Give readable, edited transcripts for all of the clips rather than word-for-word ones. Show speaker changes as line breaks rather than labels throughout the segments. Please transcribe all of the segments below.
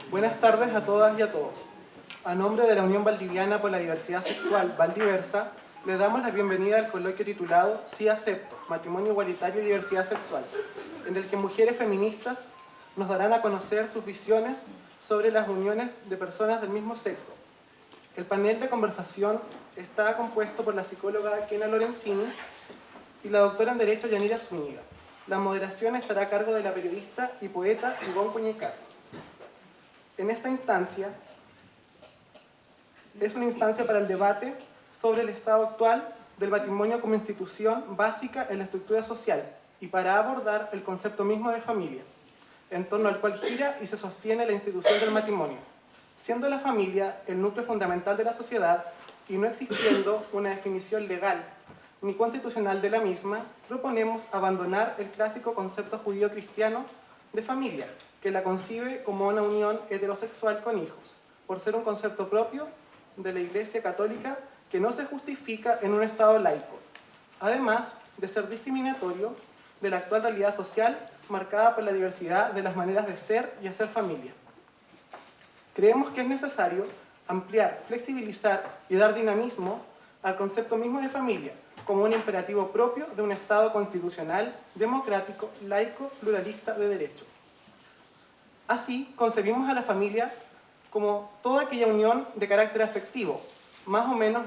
Buenas tardes a todas y a todos. A nombre de la Unión Valdiviana por la Diversidad Sexual Valdiversa, le damos la bienvenida al coloquio titulado Sí Acepto, Matrimonio Igualitario y Diversidad Sexual, en el que mujeres feministas nos darán a conocer sus visiones sobre las uniones de personas del mismo sexo. El panel de conversación está compuesto por la psicóloga Kena Lorenzini y la doctora en Derecho Yanira Zúñiga. La moderación estará a cargo de la periodista y poeta Ivonne Cuñecar. En esta instancia, es una instancia para el debate sobre el estado actual del matrimonio como institución básica en la estructura social y para abordar el concepto mismo de familia, en torno al cual gira y se sostiene la institución del matrimonio, siendo la familia el núcleo fundamental de la sociedad y no existiendo una definición legal ni constitucional de la misma, proponemos abandonar el clásico concepto judío-cristiano de familia, que la concibe como una unión heterosexual con hijos, por ser un concepto propio de la Iglesia Católica que no se justifica en un Estado laico, además de ser discriminatorio de la actual realidad social marcada por la diversidad de las maneras de ser y hacer familia. Creemos que es necesario ampliar, flexibilizar y dar dinamismo al concepto mismo de familia, como un imperativo propio de un Estado constitucional, democrático, laico, pluralista de derecho. Así, concebimos a la familia como toda aquella unión de carácter afectivo, más o menos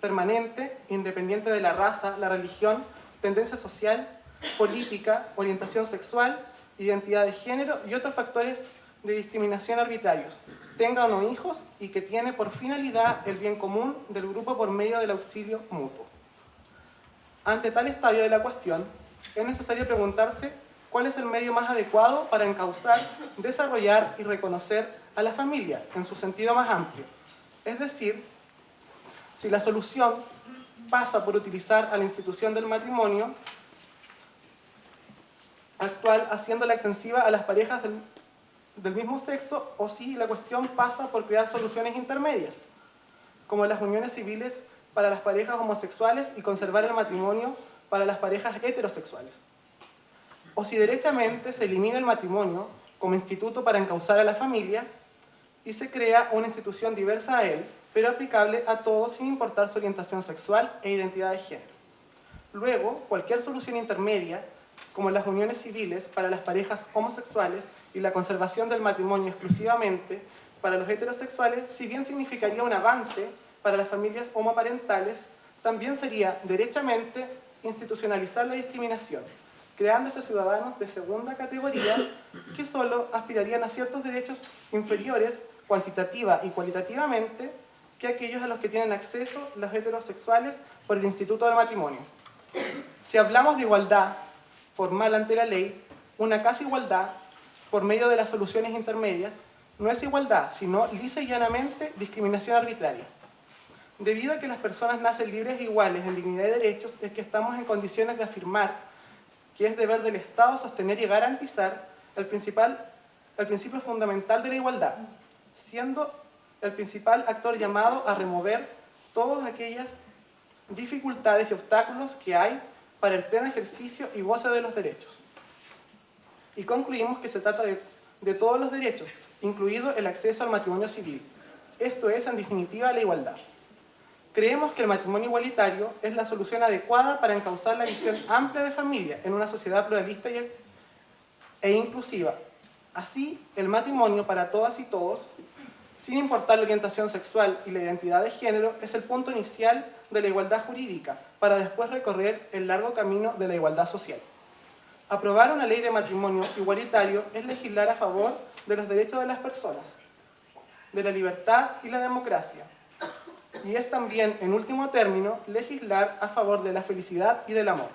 permanente, independiente de la raza, la religión, tendencia social, política, orientación sexual, identidad de género y otros factores de discriminación arbitrarios, tenga o no hijos y que tiene por finalidad el bien común del grupo por medio del auxilio mutuo. Ante tal estadio de la cuestión, es necesario preguntarse cuál es el medio más adecuado para encauzar, desarrollar y reconocer a la familia en su sentido más amplio. Es decir, si la solución pasa por utilizar a la institución del matrimonio actual haciéndola extensiva a las parejas del mismo sexo, o si la cuestión pasa por crear soluciones intermedias, como las uniones civiles para las parejas homosexuales y conservar el matrimonio para las parejas heterosexuales. O si derechamente se elimina el matrimonio como instituto para encauzar a la familia y se crea una institución diversa a él, pero aplicable a todos sin importar su orientación sexual e identidad de género. Luego, cualquier solución intermedia, como las uniones civiles para las parejas homosexuales y la conservación del matrimonio exclusivamente para los heterosexuales, si bien significaría un avance para las familias homoparentales, también sería derechamente institucionalizar la discriminación, creándose ciudadanos de segunda categoría que solo aspirarían a ciertos derechos inferiores cuantitativa y cualitativamente que aquellos a los que tienen acceso los heterosexuales por el Instituto del Matrimonio. Si hablamos de igualdad formal ante la ley, una casi igualdad por medio de las soluciones intermedias no es igualdad, sino lisa y llanamente discriminación arbitraria. Debido a que las personas nacen libres e iguales en dignidad y derechos, es que estamos en condiciones de afirmar que es deber del Estado sostener y garantizar el principio fundamental de la igualdad, siendo el principal actor llamado a remover todas aquellas dificultades y obstáculos que hay para el pleno ejercicio y goce de los derechos. Y concluimos que se trata de todos los derechos, incluido el acceso al matrimonio civil. Esto es, en definitiva, la igualdad. Creemos que el matrimonio igualitario es la solución adecuada para encauzar la visión amplia de familia en una sociedad pluralista e inclusiva. Así, el matrimonio para todas y todos, sin importar la orientación sexual y la identidad de género, es el punto inicial de la igualdad jurídica, para después recorrer el largo camino de la igualdad social. Aprobar una ley de matrimonio igualitario es legislar a favor de los derechos de las personas, de la libertad y la democracia. Y es también, en último término, legislar a favor de la felicidad y del amor.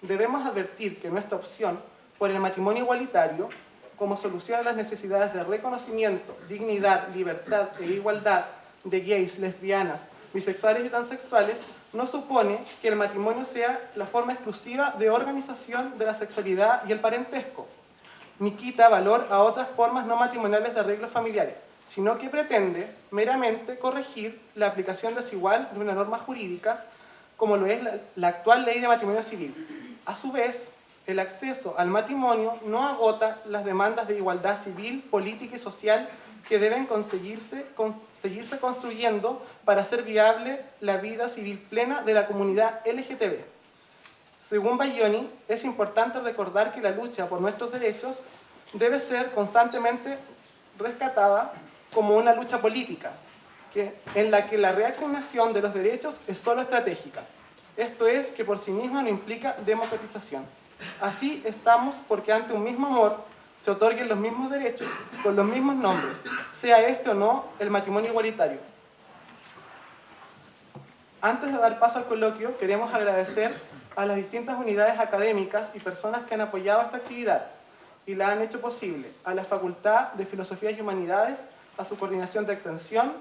Debemos advertir que nuestra opción por el matrimonio igualitario, como solución a las necesidades de reconocimiento, dignidad, libertad e igualdad de gays, lesbianas, bisexuales y transexuales, no supone que el matrimonio sea la forma exclusiva de organización de la sexualidad y el parentesco, ni quita valor a otras formas no matrimoniales de arreglos familiares, sino que pretende meramente corregir la aplicación desigual de una norma jurídica como lo es la actual ley de matrimonio civil. A su vez, el acceso al matrimonio no agota las demandas de igualdad civil, política y social que deben seguirse construyendo para hacer viable la vida civil plena de la comunidad LGTB. Según Bayoni, es importante recordar que la lucha por nuestros derechos debe ser constantemente rescatada como una lucha política, en la que la reasignación de los derechos es solo estratégica. Esto es, que por sí misma no implica democratización. Así estamos porque ante un mismo amor se otorguen los mismos derechos con los mismos nombres, sea este o no el matrimonio igualitario. Antes de dar paso al coloquio, queremos agradecer a las distintas unidades académicas y personas que han apoyado esta actividad y la han hecho posible: a la Facultad de Filosofía y Humanidades, a su coordinación de extensión,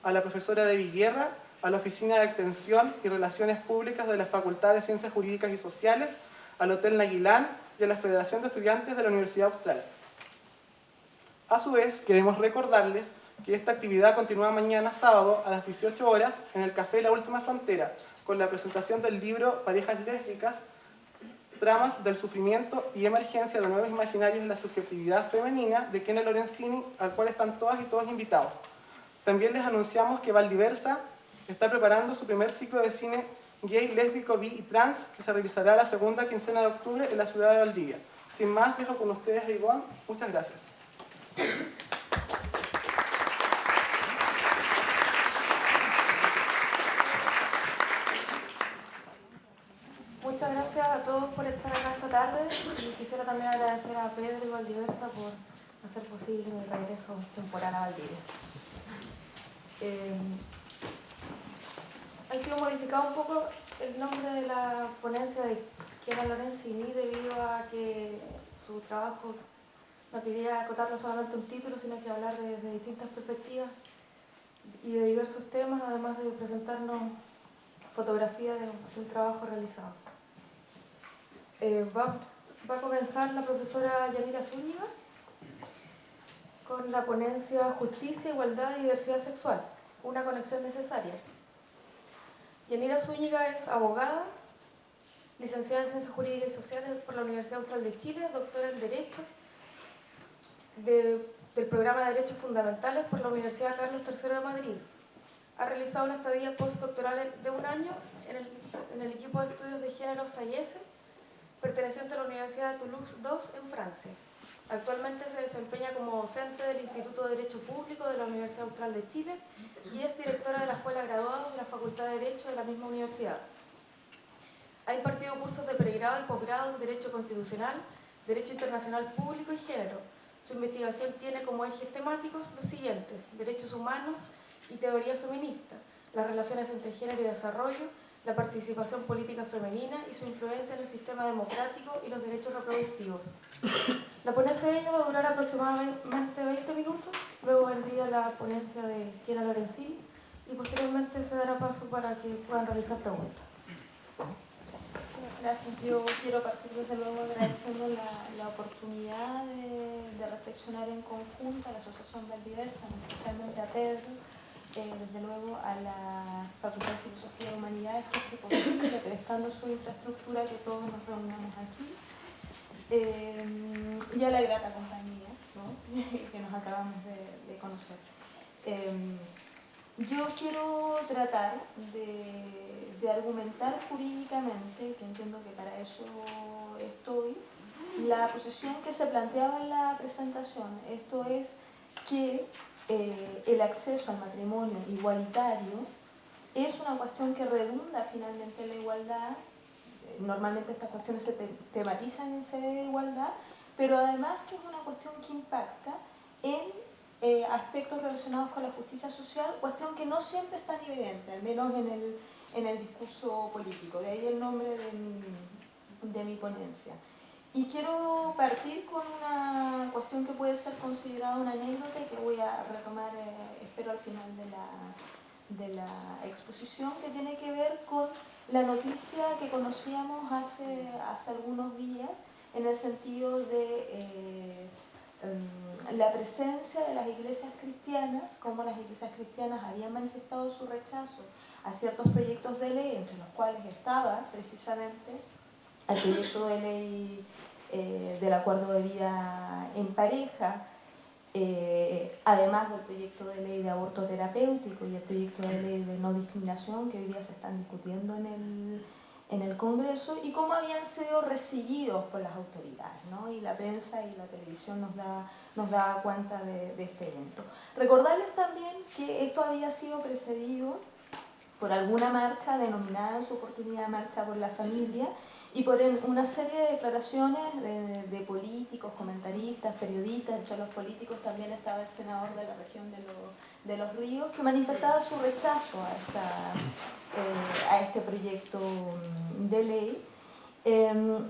a la profesora Debbie Guerra, a la Oficina de Extensión y Relaciones Públicas de la Facultad de Ciencias Jurídicas y Sociales, al Hotel Naguilán y a la Federación de Estudiantes de la Universidad Austral. A su vez, queremos recordarles que esta actividad continúa mañana sábado a las 18 horas en el Café La Última Frontera, con la presentación del libro Parejas Lésbicas, Tramas del Sufrimiento y Emergencia de Nuevos Imaginarios en la Subjetividad Femenina, de Kenia Lorenzini, al cual están todas y todos invitados. También les anunciamos que Valdiversa está preparando su primer ciclo de cine gay, lésbico, bi y trans, que se realizará la segunda quincena de octubre en la ciudad de Valdivia. Sin más, dejo con ustedes a Ivonne. Muchas gracias.
Muchas gracias a todos por estar acá esta tarde, y quisiera también agradecer a Pedro y Valdiversa por hacer posible mi regreso temporal a Valdivia. Ha sido modificado un poco el nombre de la ponencia de Kenia Lorenzini debido a que su trabajo no quería acotarlo solamente a un título, sino que hablar de distintas perspectivas y de diversos temas, además de presentarnos fotografía de un trabajo realizado. Va a comenzar la profesora Yanira Zúñiga con la ponencia Justicia, Igualdad y Diversidad Sexual, una conexión necesaria. Yanira Zúñiga es abogada, licenciada en Ciencias Jurídicas y Sociales por la Universidad Austral de Chile, doctora en Derecho del programa de Derechos Fundamentales por la Universidad Carlos III de Madrid. Ha realizado una estadía postdoctoral de un año en el equipo de estudios de género SAIESE, perteneciente a la Universidad de Toulouse II en Francia. Actualmente se desempeña como docente del Instituto de Derecho Público de la Universidad Austral de Chile y es directora de la Escuela de Graduados de la Facultad de Derecho de la misma universidad. Ha impartido cursos de pregrado y posgrado en Derecho Constitucional, Derecho Internacional Público y Género. Su investigación tiene como ejes temáticos los siguientes: derechos humanos y teoría feminista, las relaciones entre género y desarrollo, la participación política femenina y su influencia en el sistema democrático y los derechos reproductivos. La ponencia de ella va a durar aproximadamente 20 minutos, luego vendría la ponencia de Kenia Lorenzini y posteriormente se dará paso para que puedan realizar preguntas.
Gracias. Yo quiero partir desde luego agradeciendo la oportunidad de reflexionar en conjunto a la Asociación Valdiversa, especialmente a Pedro, desde luego a la Facultad de Filosofía y Humanidades, que hace posible, prestando su infraestructura, que todos nos reunamos aquí, y a la grata compañía, ¿no? que nos acabamos de conocer. Yo quiero tratar de argumentar jurídicamente, que entiendo que para eso estoy, la posición que se planteaba en la presentación. Esto es que el acceso al matrimonio igualitario es una cuestión que redunda finalmente en la igualdad. Normalmente estas cuestiones se tematizan en sede de igualdad, pero además que es una cuestión que impacta en aspectos relacionados con la justicia social, cuestión que no siempre es tan evidente, al menos en el discurso político. De ahí el nombre de mi ponencia. Y quiero partir con una cuestión que puede ser considerada una anécdota y que voy a retomar, espero, al final de la exposición, que tiene que ver con la noticia que conocíamos hace algunos días, en el sentido de la presencia de las iglesias cristianas, como las iglesias cristianas habían manifestado su rechazo a ciertos proyectos de ley, entre los cuales estaba precisamente el proyecto de ley del acuerdo de vida en pareja, además del proyecto de ley de aborto terapéutico y el proyecto de ley de no discriminación que hoy día se están discutiendo en el Congreso, y cómo habían sido recibidos por las autoridades, ¿no? Y la prensa y la televisión nos daba cuenta de este evento. Recordarles también que esto había sido precedido por alguna marcha denominada en su oportunidad Marcha por la Familia, y por una serie de declaraciones de políticos, comentaristas, periodistas. Entre los políticos también estaba el senador de la región de Los Ríos, que manifestaba su rechazo a este proyecto de ley,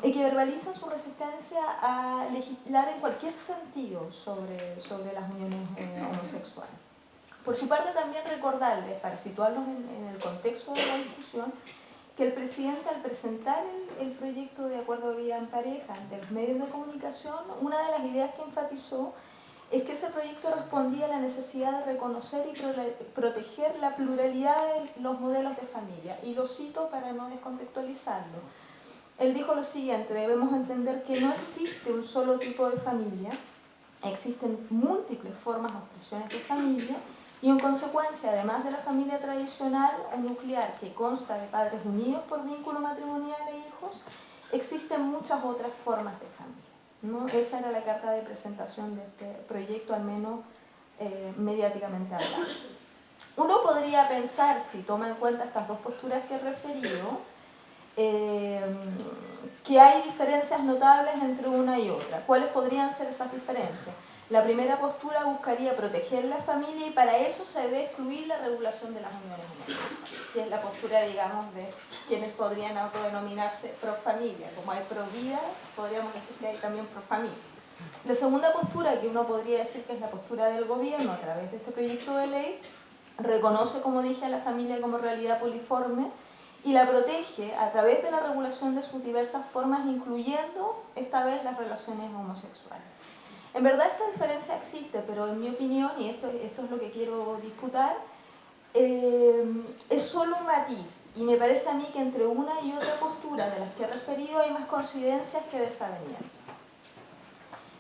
y que verbalizan su resistencia a legislar en cualquier sentido sobre las uniones homosexuales. Por su parte, también recordarles, para situarlos en el contexto de la discusión, que el presidente, al presentar el proyecto de acuerdo de vida en pareja ante los medios de comunicación, una de las ideas que enfatizó es que ese proyecto respondía a la necesidad de reconocer y proteger la pluralidad de los modelos de familia. Y lo cito para no descontextualizarlo. Él dijo lo siguiente: debemos entender que no existe un solo tipo de familia, existen múltiples formas o expresiones de familia, y en consecuencia, además de la familia tradicional o nuclear, que consta de padres unidos por vínculo matrimonial e hijos, existen muchas otras formas de familia, ¿no? Esa era la carta de presentación de este proyecto, al menos mediáticamente hablando. Uno podría pensar, si toma en cuenta estas dos posturas que he referido, que hay diferencias notables entre una y otra. ¿Cuáles podrían ser esas diferencias? La primera postura buscaría proteger la familia, y para eso se debe excluir la regulación de las uniones homosexuales, que es la postura, digamos, de quienes podrían autodenominarse pro familia. Como hay pro vida, podríamos decir que hay también pro familia. La segunda postura, que uno podría decir que es la postura del gobierno a través de este proyecto de ley, reconoce, como dije, a la familia como realidad poliforme y la protege a través de la regulación de sus diversas formas, incluyendo esta vez las relaciones homosexuales. En verdad esta diferencia existe, pero en mi opinión, y esto es lo que quiero disputar, es solo un matiz, y me parece a mí que entre una y otra postura de las que he referido hay más coincidencias que desavenencias.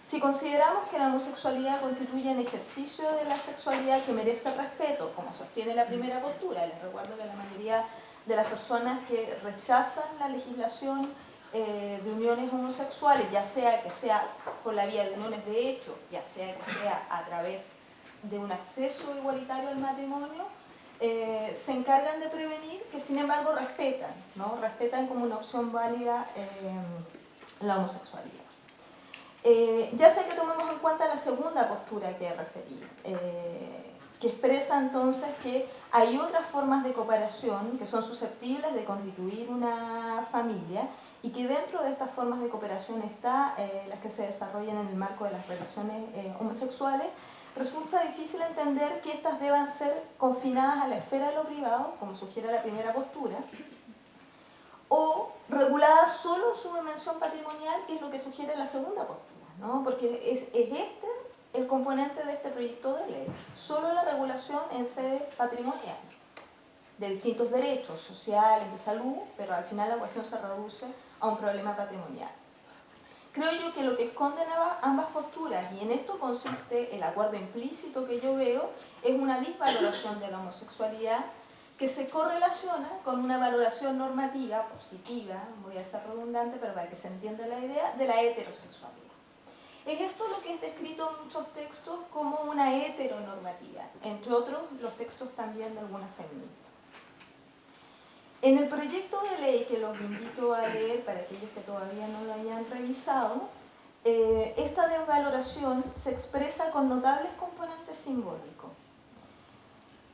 Si consideramos que la homosexualidad constituye un ejercicio de la sexualidad que merece respeto, como sostiene la primera postura, les recuerdo que la mayoría de las personas que rechazan la legislación de uniones homosexuales, ya sea que sea por la vía de uniones de hecho, ya sea que sea a través de un acceso igualitario al matrimonio, se encargan de prevenir, que sin embargo respetan, ¿no? Respetan como una opción válida la homosexualidad. Ya sea que tomemos en cuenta la segunda postura que he referido, que expresa entonces que hay otras formas de cooperación que son susceptibles de constituir una familia, y que dentro de estas formas de cooperación está las que se desarrollan en el marco de las relaciones homosexuales. Resulta difícil entender que estas deban ser confinadas a la esfera de lo privado, como sugiere la primera postura, o reguladas solo en su dimensión patrimonial, que es lo que sugiere la segunda postura, ¿no? Porque es este el componente de este proyecto de ley, solo la regulación en sede patrimonial, de distintos derechos sociales, de salud, pero al final la cuestión se reduce a un problema patrimonial. Creo yo que lo que esconden ambas posturas, y en esto consiste el acuerdo implícito que yo veo, es una disvaloración de la homosexualidad que se correlaciona con una valoración normativa positiva, voy a ser redundante, pero para que se entienda la idea, de la heterosexualidad. Es esto lo que es descrito en muchos textos como una heteronormativa, entre otros los textos también de algunas feministas. En el proyecto de ley, que los invito a leer para aquellos que todavía no lo hayan revisado, esta desvaloración se expresa con notables componentes simbólicos.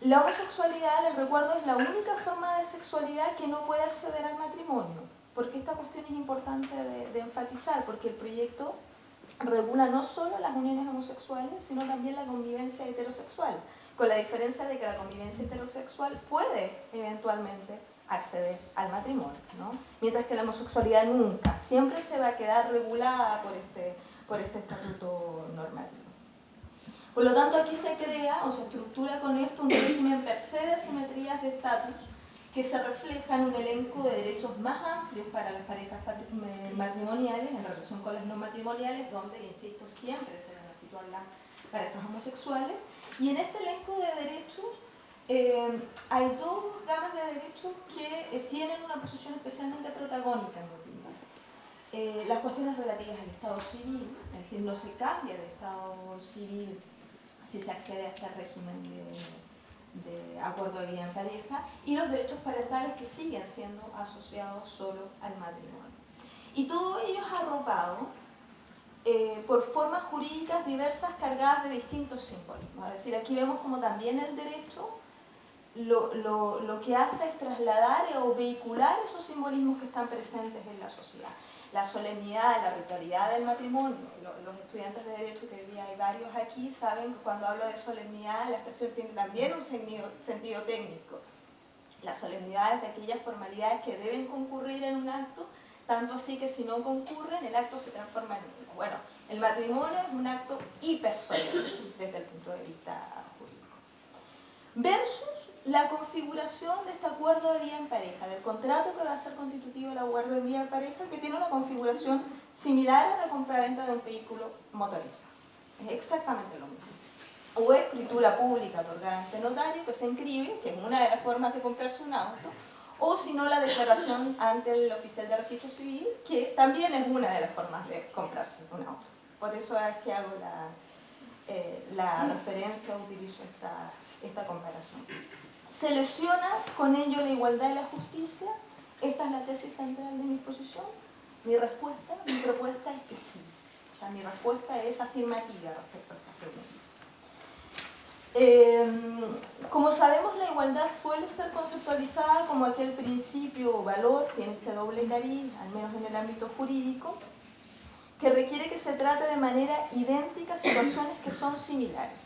La homosexualidad, les recuerdo, es la única forma de sexualidad que no puede acceder al matrimonio, porque esta cuestión es importante de enfatizar, porque el proyecto regula no solo las uniones homosexuales, sino también la convivencia heterosexual, con la diferencia de que la convivencia heterosexual puede eventualmente acceder al matrimonio, ¿no? Mientras que la homosexualidad nunca, siempre se va a quedar regulada por este estatuto normativo. Por lo tanto, aquí se crea o se estructura con esto un régimen per se de asimetrías de estatus que se refleja en un elenco de derechos más amplios para las parejas matrimoniales en relación con las no matrimoniales, donde, insisto, siempre se van a situar las parejas homosexuales. Y en este elenco de derechos hay dos gamas de derechos que tienen una posición especialmente protagónica en mi opinión. Las cuestiones relativas al estado civil, es decir, no se cambia de estado civil si se accede a este régimen de acuerdo de vida en pareja, y los derechos parentales que siguen siendo asociados solo al matrimonio. Y todo ello es arropado por formas jurídicas diversas cargadas de distintos simbolismos. Es decir, aquí vemos como también el derecho lo que hace es trasladar o vehicular esos simbolismos que están presentes en la sociedad. La solemnidad, la ritualidad del matrimonio. Los estudiantes de Derecho, que hoy día hay varios aquí, saben que cuando hablo de solemnidad, la expresión tiene también un sentido técnico. La solemnidad es de aquellas formalidades que deben concurrir en un acto, tanto así que si no concurren, el acto se transforma en uno. Bueno, el matrimonio es un acto hipersolemne desde el punto de vista jurídico. Versus la configuración de este acuerdo de vida en pareja, del contrato que va a ser constitutivo del acuerdo de vida en pareja, que tiene una configuración similar a la compraventa de un vehículo motorizado. Es exactamente lo mismo. O escritura pública otorgada ante notario, que se inscribe, que es una de las formas de comprarse un auto, o si no la declaración ante el oficial de registro civil, que también es una de las formas de comprarse un auto. Por eso es que hago la referencia, utilizo esta comparación. ¿Se lesiona con ello la igualdad y la justicia? Esta es la tesis central de mi exposición. Mi propuesta es que sí. O sea, mi respuesta es afirmativa respecto a esta pregunta. Como sabemos, la igualdad suele ser conceptualizada como aquel principio o valor, tiene este doble cariz, al menos en el ámbito jurídico, que requiere que se trate de manera idéntica situaciones que son similares.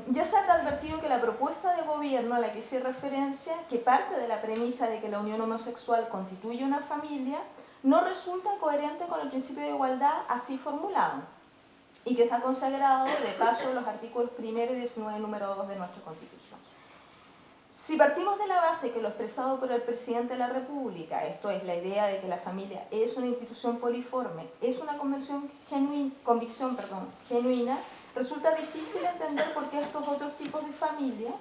Ya se ha advertido que la propuesta de gobierno a la que hice referencia, que parte de la premisa de que la unión homosexual constituye una familia, no resulta coherente con el principio de igualdad así formulado, y que está consagrado de paso en los artículos 1 y 19, número 2 de nuestra Constitución. Si partimos de la base que lo expresado por el presidente de la República, esto es la idea de que la familia es una institución poliforme, es una convicción genuina, resulta difícil entender por qué estos otros tipos de familia,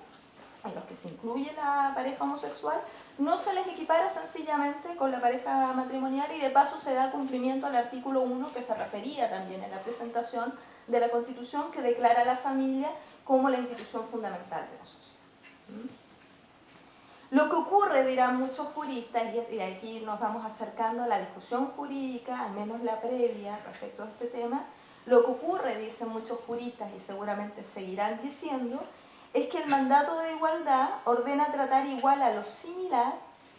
en los que se incluye la pareja homosexual, no se les equipara sencillamente con la pareja matrimonial, y de paso se da cumplimiento al artículo 1 que se refería también en la presentación de la Constitución, que declara a la familia como la institución fundamental de la sociedad. Lo que ocurre, dirán muchos juristas, y aquí nos vamos acercando a la discusión jurídica, al menos la previa respecto a este tema, lo que ocurre, dicen muchos juristas y seguramente seguirán diciendo, es que el mandato de igualdad ordena tratar igual a lo similar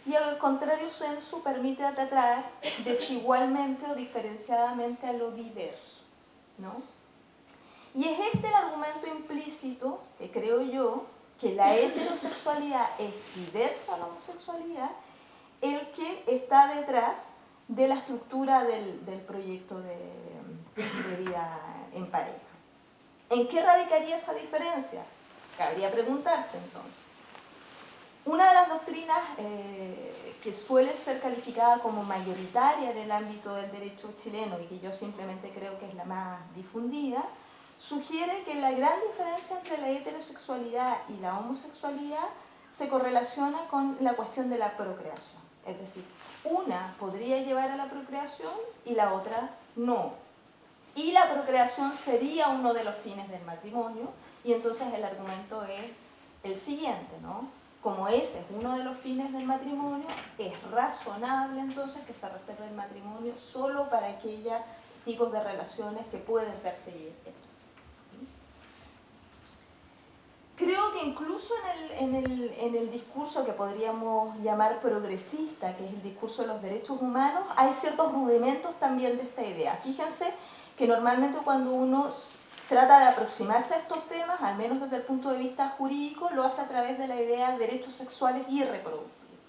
y al contrario sensu permite tratar desigualmente o diferenciadamente a lo diverso, ¿no? Y es este el argumento implícito, que creo yo, que la heterosexualidad es diversa a la homosexualidad, el que está detrás de la estructura del proyecto de vida en pareja. ¿En qué radicaría esa diferencia? Cabría preguntarse entonces. Una de las doctrinas que suele ser calificada como mayoritaria en el ámbito del derecho chileno, y que yo simplemente creo que es la más difundida, sugiere que la gran diferencia entre la heterosexualidad y la homosexualidad se correlaciona con la cuestión de la procreación. Es decir, una podría llevar a la procreación y la otra no. Y la procreación sería uno de los fines del matrimonio, y entonces el argumento es el siguiente, ¿no? Como ese es uno de los fines del matrimonio, es razonable entonces que se reserve el matrimonio solo para aquellos tipos de relaciones que pueden perseguir esto. Creo que incluso en el discurso que podríamos llamar progresista, que es el discurso de los derechos humanos, hay ciertos rudimentos también de esta idea. Fíjense que normalmente cuando uno trata de aproximarse a estos temas, al menos desde el punto de vista jurídico, lo hace a través de la idea de derechos sexuales y reproductivos.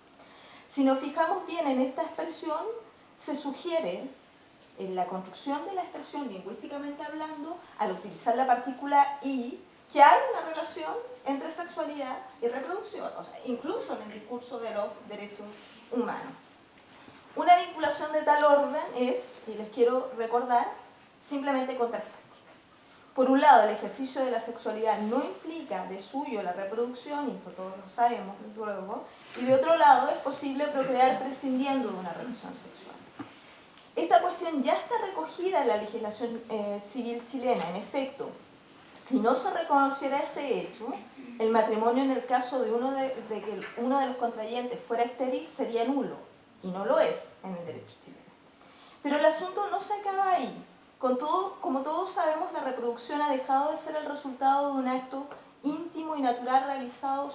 Si nos fijamos bien en esta expresión, se sugiere en la construcción de la expresión lingüísticamente hablando, al utilizar la partícula y, que hay una relación entre sexualidad y reproducción, o sea, incluso en el discurso de los derechos humanos. Una vinculación de tal orden es, y les quiero recordar, simplemente contrafáctica. Por un lado, el ejercicio de la sexualidad no implica de suyo la reproducción, y esto todos lo sabemos luego, y de otro lado, es posible procrear prescindiendo de una relación sexual. Esta cuestión ya está recogida en la legislación civil chilena. En efecto, si no se reconociera ese hecho, el matrimonio en el caso de que uno de los contrayentes fuera estéril sería nulo, y no lo es en el derecho chileno. Pero el asunto no se acaba ahí. Como todos sabemos, la reproducción ha dejado de ser el resultado de un acto íntimo y natural realizado